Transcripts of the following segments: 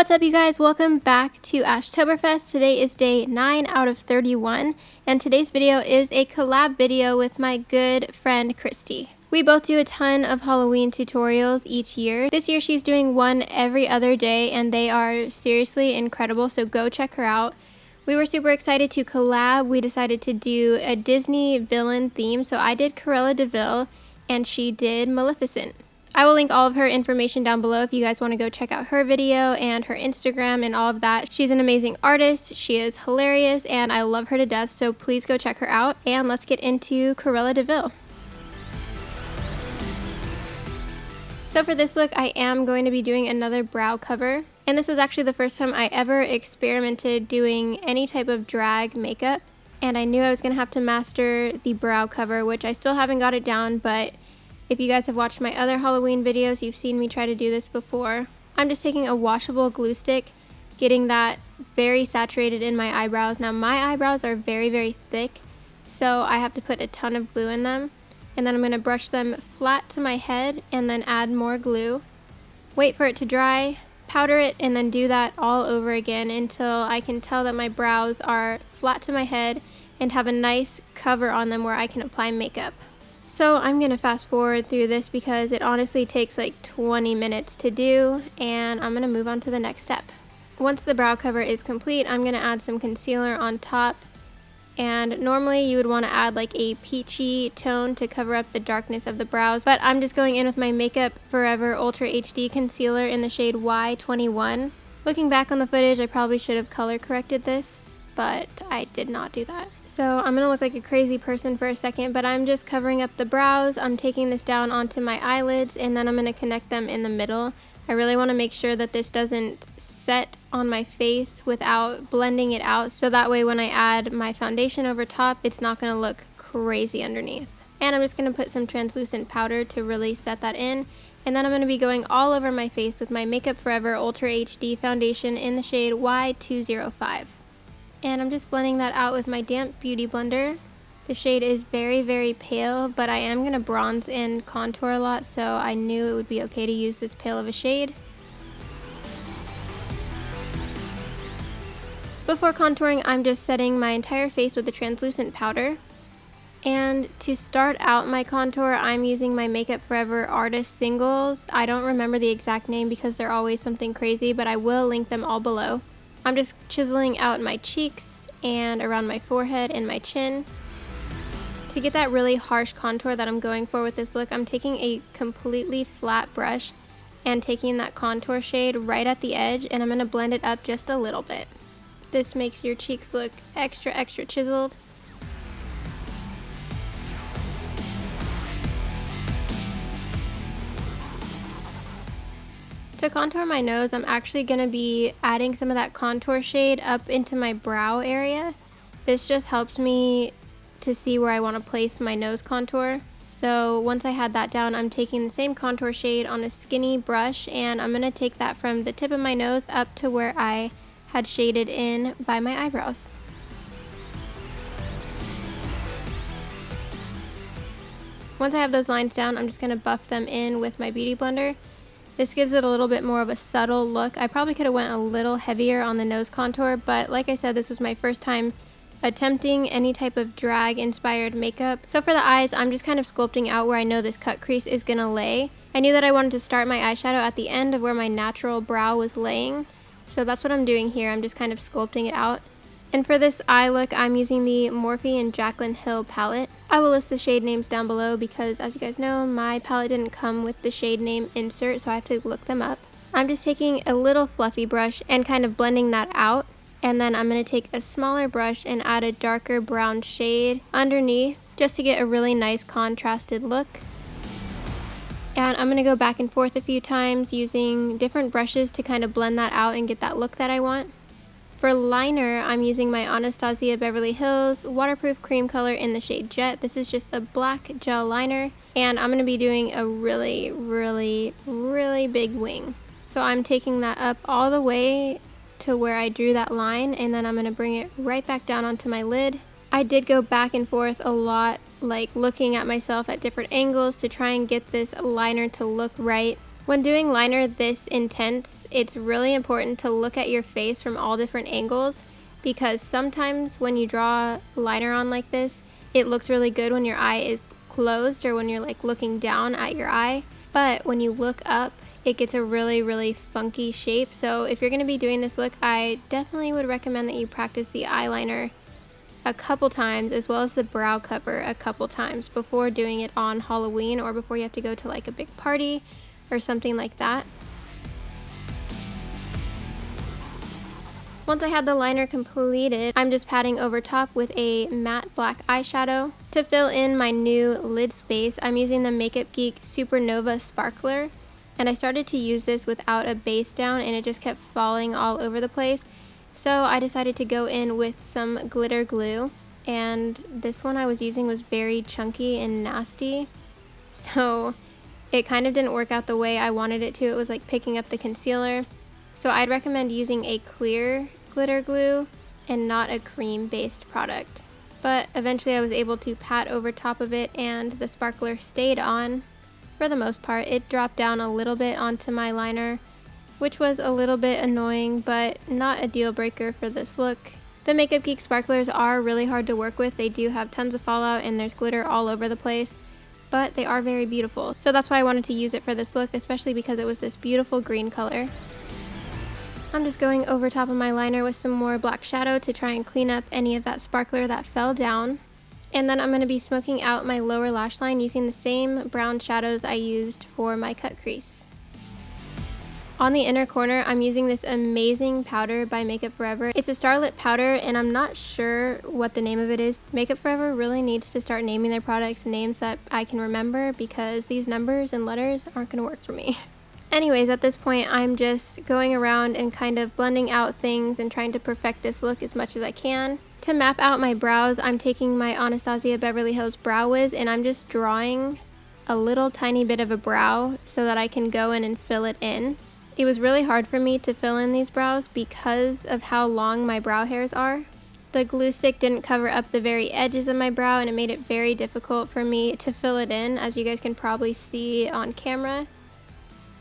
What's up, you guys? Welcome back to ASHTOBERFEST. Today is day 9 out of 31, and today's video is a collab video with my good friend Kristi. We both do a ton of Halloween tutorials each year. This year she's doing one every other day, and they are seriously incredible, so go check her out. We were super excited to collab. We decided to do a Disney villain theme, so I did Cruella de Vil, and she did Maleficent. I will link all of her information down below if you guys want to go check out her video and her Instagram and all of that. She's an amazing artist, she is hilarious, and I love her to death, so please go check her out, and let's get into Cruella de Vil. So for this look, I am going to be doing another brow cover, and this was actually the first time I ever experimented doing any type of drag makeup, and I knew I was going to have to master the brow cover, which I still haven't got it down, but if you guys have watched my other Halloween videos, you've seen me try to do this before. I'm just taking a washable glue stick, getting that very saturated in my eyebrows. Now my eyebrows are very, very thick, so I have to put a ton of glue in them. And then I'm going to brush them flat to my head and then add more glue. Wait for it to dry, powder it, and then do that all over again until I can tell that my brows are flat to my head and have a nice cover on them where I can apply makeup. So I'm going to fast forward through this because it honestly takes like 20 minutes to do, and I'm going to move on to the next step. Once the brow cover is complete, I'm going to add some concealer on top, and normally you would want to add like a peachy tone to cover up the darkness of the brows, but I'm just going in with my Makeup Forever Ultra HD concealer in the shade Y21. Looking back on the footage, I probably should have color corrected this, but I did not do that. So I'm going to look like a crazy person for a second, but I'm just covering up the brows. I'm taking this down onto my eyelids, and then I'm going to connect them in the middle. I really want to make sure that this doesn't set on my face without blending it out, so that way when I add my foundation over top, it's not going to look crazy underneath. And I'm just going to put some translucent powder to really set that in, and then I'm going to be going all over my face with my Makeup Forever Ultra HD foundation in the shade Y205. And I'm just blending that out with my damp beauty blender. The shade is very, very pale, but I am going to bronze and contour a lot, so I knew it would be okay to use this pale of a shade. Before contouring, I'm just setting my entire face with a translucent powder. And to start out my contour, I'm using my Makeup Forever Artist Singles. I don't remember the exact name because they're always something crazy, but I will link them all below. I'm just chiseling out my cheeks and around my forehead and my chin. To get that really harsh contour that I'm going for with this look, I'm taking a completely flat brush and taking that contour shade right at the edge, and I'm going to blend it up just a little bit. This makes your cheeks look extra, extra chiseled. To contour my nose, I'm actually going to be adding some of that contour shade up into my brow area. This just helps me to see where I want to place my nose contour. So once I had that down, I'm taking the same contour shade on a skinny brush, and I'm going to take that from the tip of my nose up to where I had shaded in by my eyebrows. Once I have those lines down, I'm just going to buff them in with my beauty blender. This gives it a little bit more of a subtle look. I probably could have went a little heavier on the nose contour, but like I said, this was my first time attempting any type of drag inspired makeup. So for the eyes, I'm just kind of sculpting out where I know this cut crease is gonna lay. I knew that I wanted to start my eyeshadow at the end of where my natural brow was laying, so that's what I'm doing here. I'm just kind of sculpting it out. And for this eye look, I'm using the Morphe and Jaclyn Hill palette. I will list the shade names down below because, as you guys know, my palette didn't come with the shade name insert, so I have to look them up. I'm just taking a little fluffy brush and kind of blending that out. And then I'm going to take a smaller brush and add a darker brown shade underneath just to get a really nice contrasted look. And I'm going to go back and forth a few times using different brushes to kind of blend that out and get that look that I want. For liner, I'm using my Anastasia Beverly Hills waterproof cream color in the shade Jet. This is just a black gel liner, and I'm going to be doing a really, really, really big wing. So I'm taking that up all the way to where I drew that line, and then I'm going to bring it right back down onto my lid. I did go back and forth a lot, like looking at myself at different angles to try and get this liner to look right. When doing liner this intense, it's really important to look at your face from all different angles, because sometimes when you draw liner on like this, it looks really good when your eye is closed or when you're like looking down at your eye, but when you look up, it gets a really funky shape. So if you're going to be doing this look, I definitely would recommend that you practice the eyeliner a couple times, as well as the brow cover a couple times before doing it on Halloween or before you have to go to like a big party or something like that. Once I had the liner completed, I'm just patting over top with a matte black eyeshadow. To fill in my new lid space, I'm using the Makeup Geek Supernova Sparkler, and I started to use this without a base down and it just kept falling all over the place. So I decided to go in with some glitter glue, and this one I was using was very chunky and nasty, so it kind of didn't work out the way I wanted it to. It was like picking up the concealer. So I'd recommend using a clear glitter glue and not a cream based product. But eventually I was able to pat over top of it and the sparkler stayed on for the most part. It dropped down a little bit onto my liner, which was a little bit annoying, but not a deal breaker for this look. The Makeup Geek sparklers are really hard to work with. They do have tons of fallout and there's glitter all over the place, but they are very beautiful. So that's why I wanted to use it for this look, especially because it was this beautiful green color. I'm just going over top of my liner with some more black shadow to try and clean up any of that sparkler that fell down. And then I'm going to be smoking out my lower lash line using the same brown shadows I used for my cut crease. On the inner corner, I'm using this amazing powder by Makeup Forever. It's a Starlit powder, and I'm not sure what the name of it is. Makeup Forever really needs to start naming their products names that I can remember, because these numbers and letters aren't going to work for me. Anyways, at this point, I'm just going around and kind of blending out things and trying to perfect this look as much as I can. To map out my brows, I'm taking my Anastasia Beverly Hills Brow Wiz, and I'm just drawing a little tiny bit of a brow so that I can go in and fill it in. It was really hard for me to fill in these brows because of how long my brow hairs are. The glue stick didn't cover up the very edges of my brow, and it made it very difficult for me to fill it in, as you guys can probably see on camera.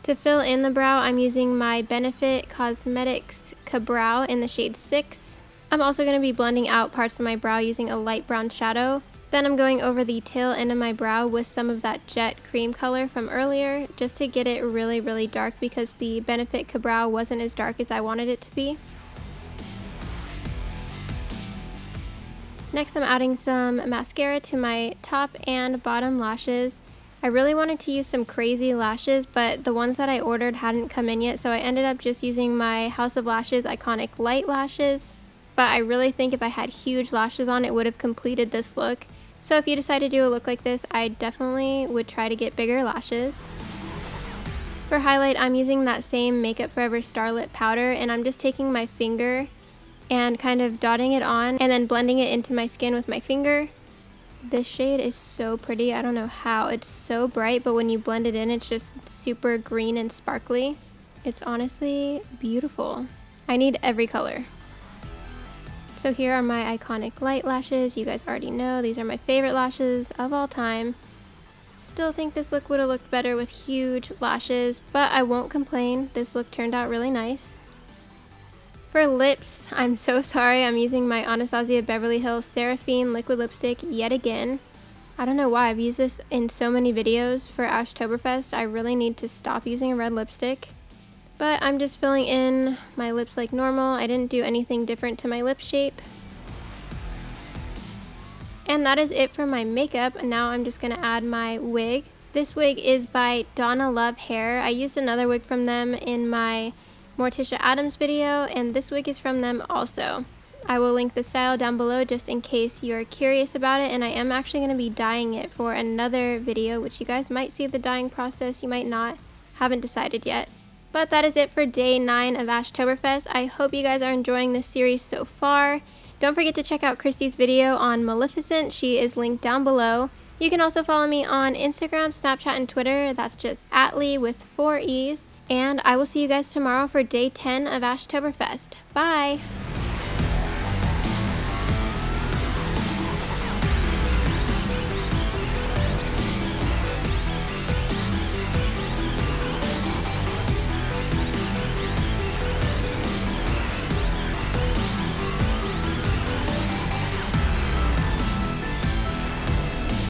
To fill in the brow, I'm using my Benefit Cosmetics Ka-Brow in the shade 6. I'm also going to be blending out parts of my brow using a light brown shadow. Then I'm going over the tail end of my brow with some of that jet cream color from earlier, just to get it really dark, because the Benefit Ka-Brow wasn't as dark as I wanted it to be. Next, I'm adding some mascara to my top and bottom lashes. I really wanted to use some crazy lashes, but the ones that I ordered hadn't come in yet, so I ended up just using my House of Lashes Iconic Light Lashes. But I really think if I had huge lashes on, it would have completed this look. So if you decide to do a look like this, I definitely would try to get bigger lashes. For highlight, I'm using that same Makeup Forever Starlit powder, and I'm just taking my finger and kind of dotting it on and then blending it into my skin with my finger. This shade is so pretty. I don't know how. It's so bright, but when you blend it in, it's just super green and sparkly. It's honestly beautiful. I need every color. So here are my iconic light lashes. You guys already know these are my favorite lashes of all time. Still think this look would have looked better with huge lashes, but I won't complain. This look turned out really nice. For lips, I'm so sorry. I'm using my Anastasia Beverly Hills Sarafine liquid lipstick yet again. I don't know why. I've used this in so many videos for ASHTOBERFEST. I really need to stop using a red lipstick. But I'm just filling in my lips like normal. I didn't do anything different to my lip shape. And that is it for my makeup. Now I'm just going to add my wig. This wig is by Donna Love Hair. I used another wig from them in my Morticia Adams video, and this wig is from them also. I will link the style down below just in case you're curious about it, and I am actually going to be dyeing it for another video, which you guys might see the dyeing process, you might not. Haven't decided yet. But that is it for day 9 of ASHTOBERFEST. I hope you guys are enjoying this series so far. Don't forget to check out Kristi's video on Maleficent. She is linked down below. You can also follow me on Instagram, Snapchat, and Twitter. That's just atleeeey with 4 E's. And I will see you guys tomorrow for day 10 of ASHTOBERFEST. Bye!